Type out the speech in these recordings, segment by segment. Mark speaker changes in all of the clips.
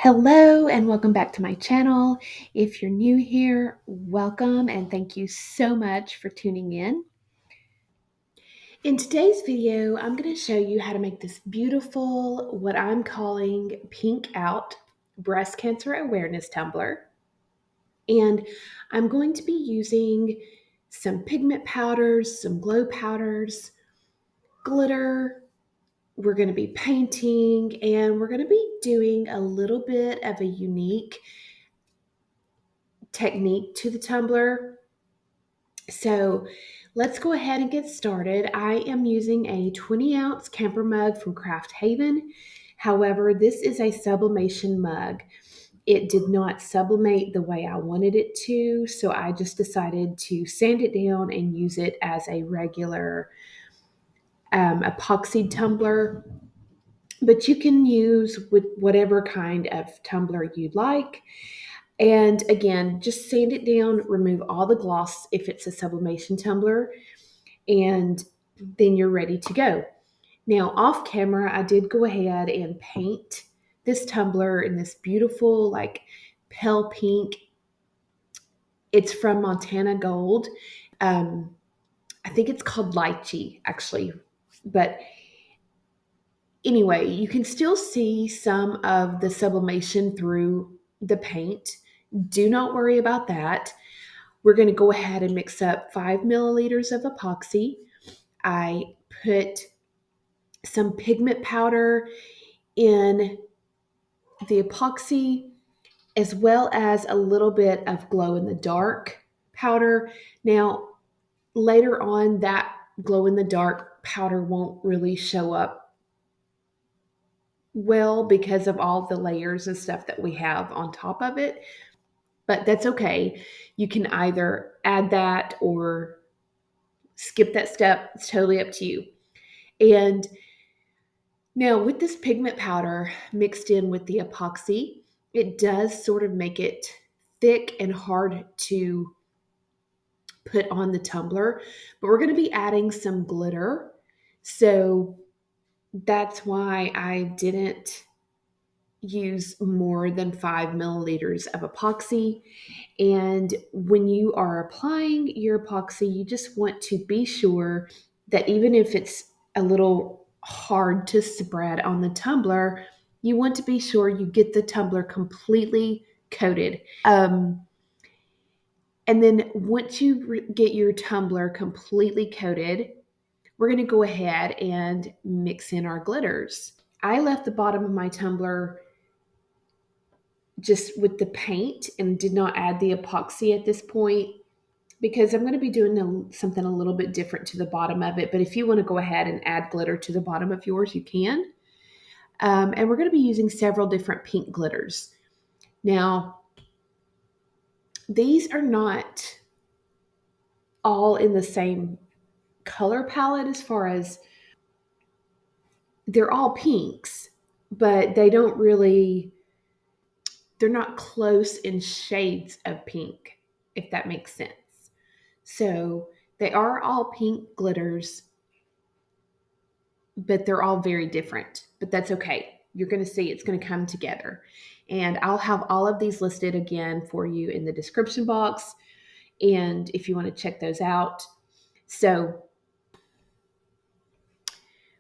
Speaker 1: Hello and welcome back to my channel. If you're new here, welcome and thank you so much for tuning in. In today's video, I'm going to show you how to make this beautiful, what I'm calling pink out breast cancer awareness tumbler. And I'm going to be using some pigment powders, some glow powders, glitter. We're going to be painting and we're going to be doing a little bit of a unique technique to the tumbler. So let's go ahead and get started. I am using a 20-ounce camper mug from Craft Haven. However, this is a sublimation mug. It did not sublimate the way I wanted it to, so I just decided to sand it down and use it as a regular epoxy tumbler. But you can use with whatever kind of tumbler you'd like. And again, just sand it down, remove all the gloss if it's a sublimation tumbler, and then you're ready to go. Now, off camera, I did go ahead and paint this tumbler in this beautiful, like pale pink. It's from Montana Gold. I think it's called lychee, actually. But anyway, you can still see some of the sublimation through the paint. Do not worry about that. We're going to go ahead and mix up 5 milliliters of epoxy. I put some pigment powder in the epoxy as well as a little bit of glow in the dark powder. Now, later on, that glow in the dark powder won't really show up well because of all the layers and stuff that we have on top of it. But that's okay. You can either add that or skip that step. It's totally up to you. And now with this pigment powder mixed in with the epoxy, it does sort of make it thick and hard to put on the tumbler, but we're going to be adding some glitter. So that's why I didn't use more than 5 milliliters of epoxy. And when you are applying your epoxy, you just want to be sure that even if it's a little hard to spread on the tumbler, you want to be sure you get the tumbler completely coated. And then once you get your tumbler completely coated, we're going to go ahead and mix in our glitters. I left the bottom of my tumbler just with the paint and did not add the epoxy at this point because I'm going to be doing something a little bit different to the bottom of it. But if you want to go ahead and add glitter to the bottom of yours, you can. And we're going to be using several different pink glitters. Now, these are not all in the same color palette as far as they're all pinks, but they don't really, they're not close in shades of pink, if that makes sense. So they are all pink glitters, but they're all very different, but that's okay. You're going to see it's going to come together. And I'll have all of these listed again for you in the description box. And if you want to check those out. So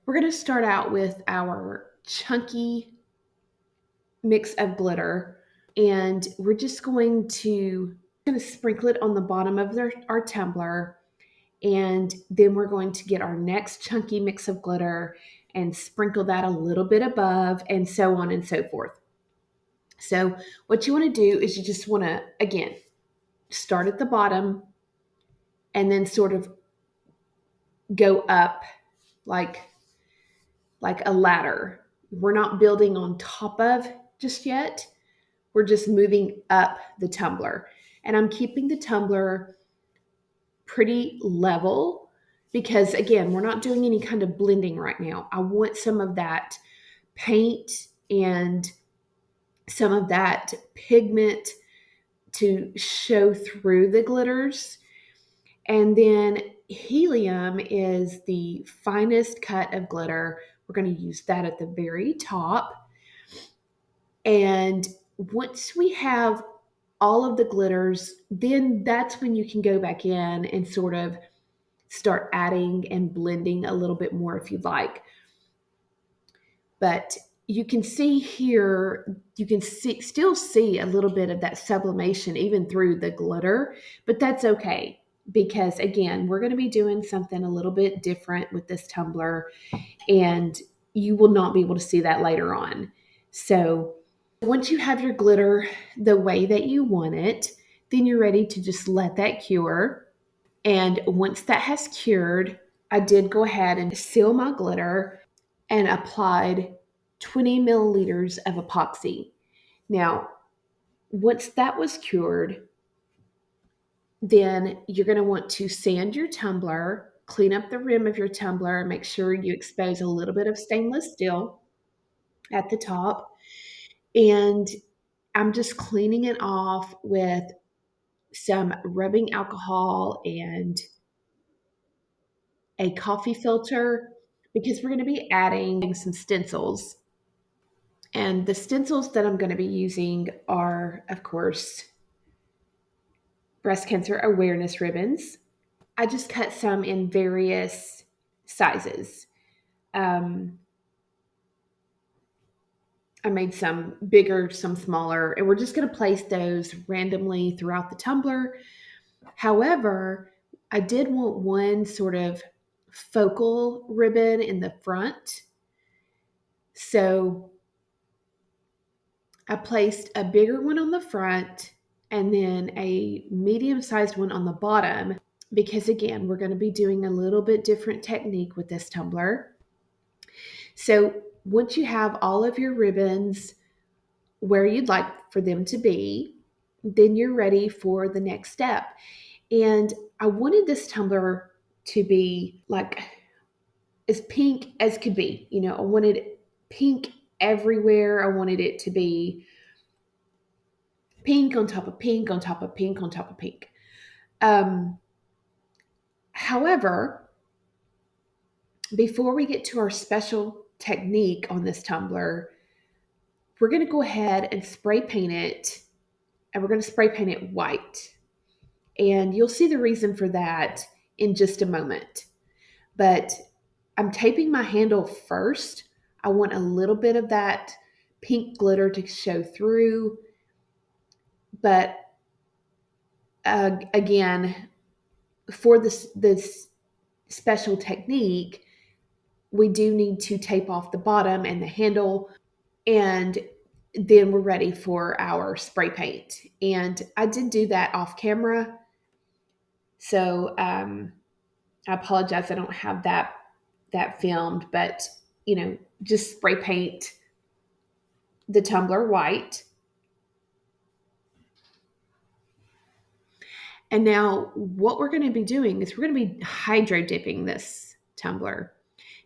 Speaker 1: we're going to start out with our chunky mix of glitter. And we're just going to sprinkle it on the bottom of our tumbler. And then we're going to get our next chunky mix of glitter and sprinkle that a little bit above, and so on and so forth. So what you want to do is you just want to, again, start at the bottom and then sort of go up like a ladder. We're not building on top of just yet. We're just moving up the tumbler. And I'm keeping the tumbler pretty level because, again, we're not doing any kind of blending right now. I want some of that paint and some of that pigment to show through the glitters. And then helium is the finest cut of glitter. We're going to use that at the very top. And once we have all of the glitters, then that's when you can go back in and sort of start adding and blending a little bit more if you'd like. But you can see here, you can still see a little bit of that sublimation even through the glitter, but that's okay because again, we're going to be doing something a little bit different with this tumbler, and you will not be able to see that later on. So once you have your glitter the way that you want it, then you're ready to just let that cure. And once that has cured, I did go ahead and seal my glitter and applied 20 milliliters of epoxy. Now, once that was cured, then you're going to want to sand your tumbler, clean up the rim of your tumbler, make sure you expose a little bit of stainless steel at the top. And I'm just cleaning it off with some rubbing alcohol and a coffee filter because we're going to be adding some stencils. And the stencils that I'm going to be using are, of course, breast cancer awareness ribbons. I just cut some in various sizes. Um, I made some bigger, some smaller, and we're just going to place those randomly throughout the tumbler. However, I did want one sort of focal ribbon in the front. So I placed a bigger one on the front and then a medium sized one on the bottom because, again, we're going to be doing a little bit different technique with this tumbler. So once you have all of your ribbons where you'd like for them to be, then you're ready for the next step. And I wanted this tumbler to be like as pink as could be. You know, I wanted pink everywhere. I wanted it to be pink on top of pink on top of pink on top of pink. Um, However, before we get to our special technique on this tumbler, we're going to go ahead and spray paint it, and we're going to spray paint it white. And you'll see the reason for that in just a moment. But I'm taping my handle first. I want a little bit of that pink glitter to show through. But again, for this special technique, we do need to tape off the bottom and the handle, and then we're ready for our spray paint. And I did do that off camera, so I apologize I don't have that filmed, but just spray paint the tumbler white. And now what we're going to be doing is we're going to be hydro dipping this tumbler.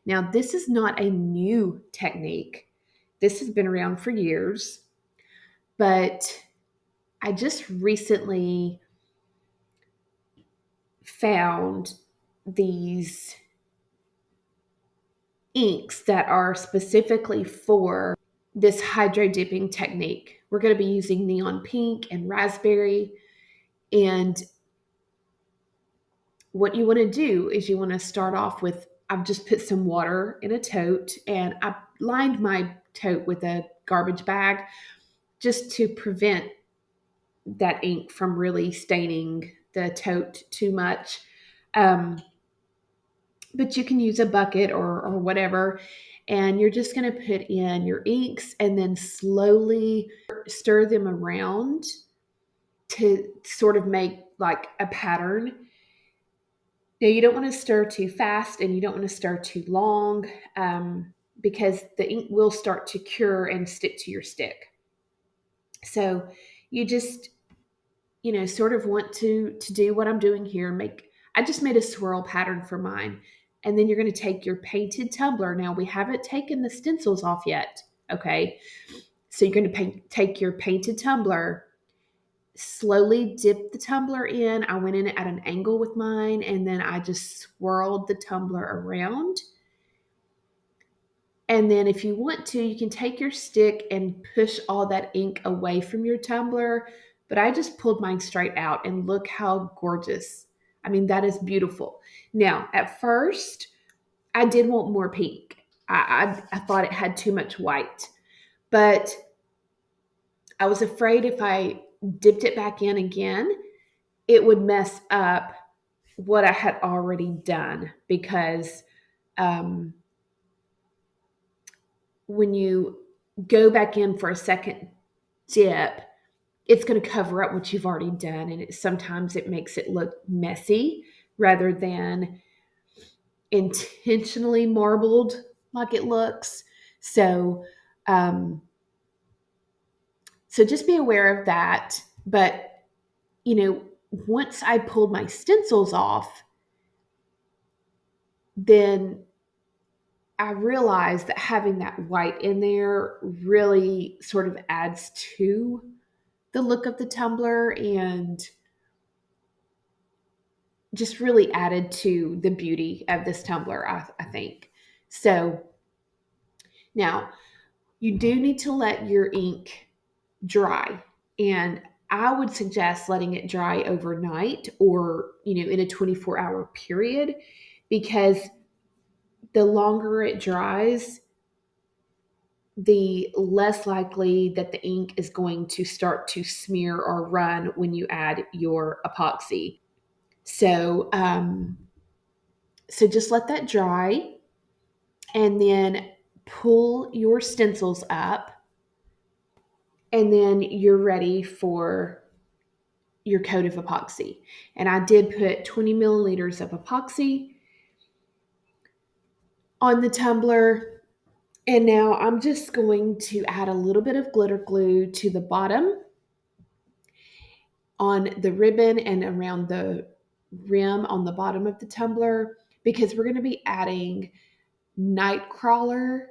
Speaker 1: Now, this is not a new technique. This has been around for years, but I just recently found these inks that are specifically for this hydro dipping technique. We're going to be using neon pink and raspberry. And what you want to do is you want to start off with, I've just put some water in a tote and I lined my tote with a garbage bag just to prevent that ink from really staining the tote too much. Um, but you can use a bucket or whatever. And you're just going to put in your inks and then slowly stir them around to sort of make like a pattern. Now, you don't want to stir too fast and you don't want to stir too long because the ink will start to cure and stick to your stick. So you just, sort of want to do what I'm doing here. I just made a swirl pattern for mine. And then you're going to take your painted tumbler. Now, we haven't taken the stencils off yet. Okay. So you're going to take your painted tumbler, slowly dip the tumbler in. I went in at an angle with mine, and then I just swirled the tumbler around. And then if you want to, you can take your stick and push all that ink away from your tumbler. But I just pulled mine straight out and look how gorgeous. I mean, that is beautiful. Now, at first, I did want more pink. I thought it had too much white. But I was afraid if I dipped it back in again, it would mess up what I had already done because um, when you go back in for a second dip, it's going to cover up what you've already done. And sometimes it makes it look messy rather than intentionally marbled like it looks. So, um, so just be aware of that. But, once I pulled my stencils off, then I realized that having that white in there really sort of adds to the look of the tumbler and just really added to the beauty of this tumbler, I think. So now you do need to let your ink dry. And I would suggest letting it dry overnight or, in a 24-hour period because the longer it dries, the less likely that the ink is going to start to smear or run when you add your epoxy. So, so just let that dry and then pull your stencils up, and then you're ready for your coat of epoxy. And I did put 20 milliliters of epoxy on the tumbler. And now I'm just going to add a little bit of glitter glue to the bottom on the ribbon and around the rim on the bottom of the tumbler because we're going to be adding Nightcrawler.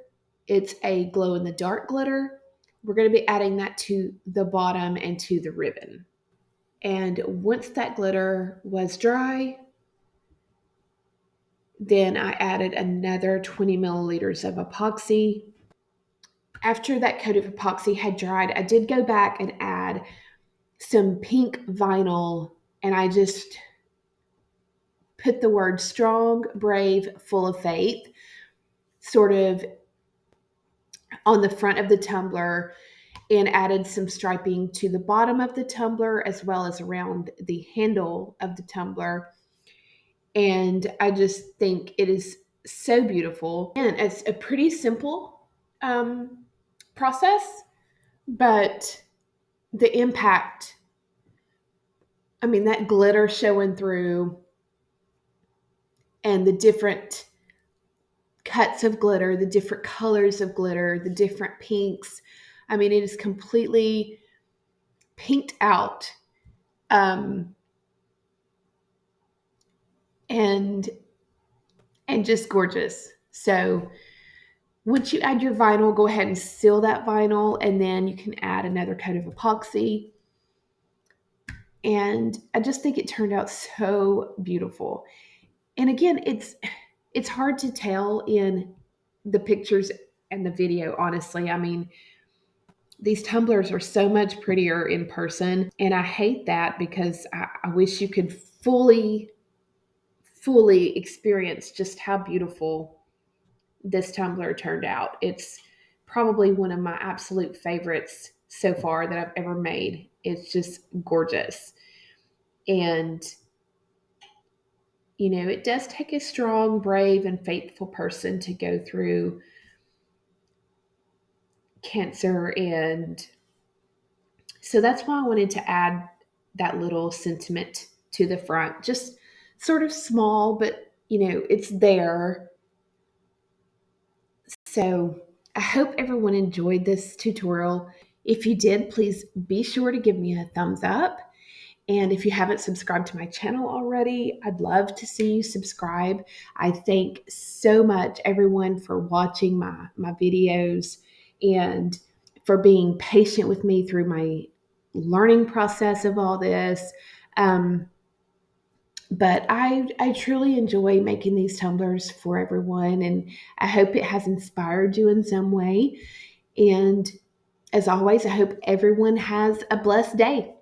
Speaker 1: It's a glow in the dark glitter. We're going to be adding that to the bottom and to the ribbon. And once that glitter was dry, then I added another 20 milliliters of epoxy. After that coat of epoxy had dried, I did go back and add some pink vinyl, and I just put the word strong, brave, full of faith sort of on the front of the tumbler and added some striping to the bottom of the tumbler as well as around the handle of the tumbler. And I just think it is so beautiful. And it's a pretty simple process, but the impact, I mean, that glitter showing through and the different cuts of glitter, the different colors of glitter, the different pinks. I mean, it is completely pinked out. Um, and just gorgeous. So once you add your vinyl, go ahead and seal that vinyl, and then you can add another coat of epoxy. And I just think it turned out so beautiful. And again, it's hard to tell in the pictures and the video, honestly. I mean, these tumblers are so much prettier in person, and I hate that because I wish you could fully experience just how beautiful this tumbler turned out. It's probably one of my absolute favorites so far that I've ever made. It's just gorgeous. And, it does take a strong, brave, and faithful person to go through cancer. And so that's why I wanted to add that little sentiment to the front. Just sort of small, but, it's there. So I hope everyone enjoyed this tutorial. If you did, please be sure to give me a thumbs up. And if you haven't subscribed to my channel already, I'd love to see you subscribe. I thank so much everyone for watching my videos and for being patient with me through my learning process of all this. But I truly enjoy making these tumblers for everyone, and I hope it has inspired you in some way. And as always, I hope everyone has a blessed day.